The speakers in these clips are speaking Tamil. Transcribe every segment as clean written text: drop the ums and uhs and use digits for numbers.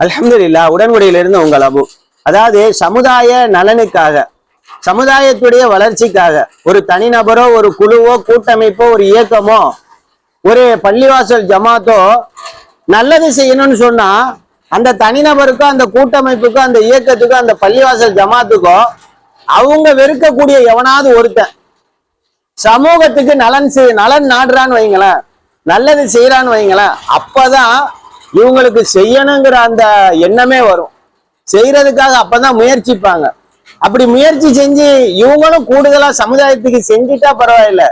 அல்ஹம்துலில்லாஹ். உடன்குடியிலிருந்து உங்கள் அபு. அதாவது சமுதாய நலனுக்காக, சமுதாயத்துடைய வளர்ச்சிக்காக ஒரு தனிநபரோ ஒரு குழுவோ கூட்டமைப்போ ஒரு இயக்கமோ ஒரு பள்ளிவாசல் ஜமாத்தோ நல்லது செய்யணும்னு சொன்னா அந்த தனிநபருக்கோ அந்த கூட்டமைப்புக்கோ அந்த இயக்கத்துக்கோ அந்த பள்ளிவாசல் ஜமாத்துக்கோ அவங்க வெறுக்கக்கூடிய எவனாவது ஒருத்தன் சமூகத்துக்கு நலன் நாடுறான்னு வைங்களேன், நல்லது செய்யறான்னு வைங்களேன், அப்பதான் இவங்களுக்கு செய்யணுங்கிற அந்த எண்ணமே வரும். செய்யறதுக்காக அப்பதான் முயற்சிப்பாங்க. அப்படி முயற்சி செஞ்சு இவங்களும் கூடுதலா சமுதாயத்துக்கு செஞ்சுட்டா பரவாயில்ல,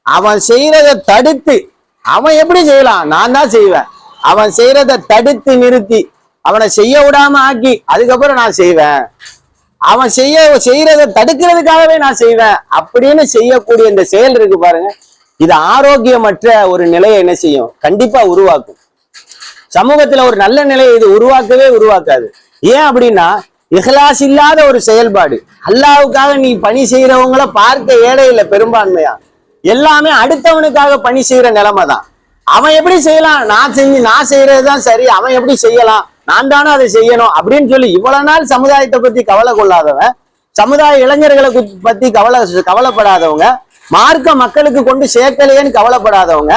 அவன் செய்யறத தடுத்து அவன் எப்படி செய்யலாம், நான் தான் செய்வேன், அவன் செய்யறத தடுத்து நிறுத்தி அவனை செய்ய விடாம ஆக்கி அதுக்கப்புறம் நான் செய்வேன், அவன் செய்யறத தடுக்கிறதுக்காகவே நான் செய்வேன் அப்படின்னு செய்யக்கூடிய இந்த செயல் இருக்கு பாருங்க, இது ஆரோக்கியமற்ற ஒரு நிலையை என்ன செய்யும், கண்டிப்பா உருவாக்கும். சமூகத்துல ஒரு நல்ல நிலையை இது உருவாக்காது. ஏன் அப்படின்னா இஹ்லாஸ் இல்லாத ஒரு செயல்பாடு. அல்லாஹ்வுக்காக நீ பணி செய்யறவங்கள பார்க்க ஏழை இல்லை பெரும்பான்மையா, எல்லாமே அடுத்தவனுக்காக பணி செய்யற நிலைமை தான். அவன் எப்படி செய்யலாம், நான் செய்யறதுதான் சரி, அவன் எப்படி செய்யலாம், நான் தானே அதை செய்யணும் அப்படின்னு சொல்லி இவ்வளவு நாள் சமுதாயத்தை பத்தி கவலை கொள்ளாதவன், சமுதாய இளைஞர்களை பத்தி கவலைப்படாதவங்க, மார்க்க மக்களுக்கு கொண்டு சேர்க்கலையேன்னு கவலைப்படாதவங்க,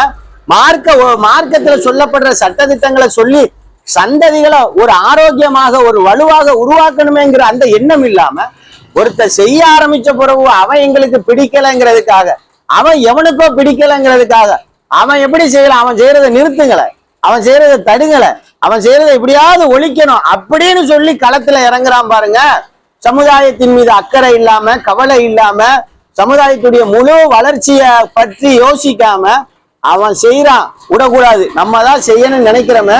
மார்க்கத்துல சொல்லப்படுற சட்டதிட்டங்களை சொல்லி சந்ததிகளை ஒரு ஆரோக்கியமாக ஒரு வலுவாக உருவாக்கணுமேங்கிற அந்த எண்ணம் இல்லாம ஒருத்தர் செய்ய ஆரம்பிச்ச பிறகு அவன் எங்களுக்கு பிடிக்கலைங்கிறதுக்காக, அவன் எவனுக்கோ பிடிக்கலைங்கிறதுக்காக அவன் எப்படி செய்யலாம், அவன் செய்யறதை நிறுத்துங்கள, அவன் செய்யறதை தடுங்கல, அவன் செய்யறதை எப்படியாவது ஒழிக்கணும் அப்படின்னு சொல்லி களத்துல இறங்குறான் பாருங்க. சமுதாயத்தின் மீது அக்கறை இல்லாம கவலை இல்லாம சமுதாயத்துடைய முழு வளர்ச்சியை பற்றி யோசிக்காம அவன் செய்யறான், விடக்கூடாது, நம்ம தான் செய்யணும்னு நினைக்கிறோமே,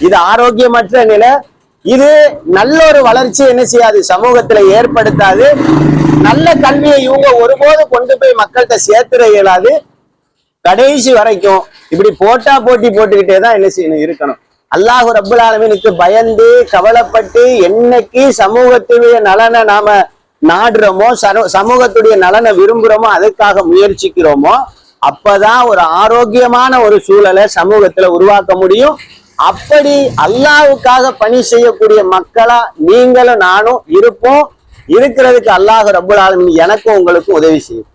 இது ஆரோக்கியமற்ற நிலை. இது நல்ல ஒரு வளர்ச்சி என்ன செய்யாது, சமூகத்துல ஏற்படுத்தாது. நல்ல கல்வியை இவங்க ஒருபோது கொண்டு போய் மக்கள்கிட்ட சேர்த்துற இயலாது. கடைசி வரைக்கும் இப்படி போட்டி போட்டுக்கிட்டே தான் என்ன செய்யணும் இருக்கணும். அல்லாஹ் ரப்புல் ஆலமீனுக்கு பயந்து கவலைப்பட்டு என்னைக்கு சமூகத்துடைய நலனை நாம நாடுறோமோ, சமூகத்துடைய நலனை விரும்புறோமோ, அதுக்காக முயற்சிக்கிறோமோ, அப்பதான் ஒரு ஆரோக்கியமான ஒரு சூழலை சமூகத்துல உருவாக்க முடியும். அப்படி அல்லாஹ்வுக்காக பணி செய்யக்கூடிய மக்களா நீங்களும் நானும் இருப்போம். இருக்கிறதுக்கு அல்லாஹ் ரப்புல் ஆலமீன் எனக்கும் உங்களுக்கும் உதவி செய்யும்.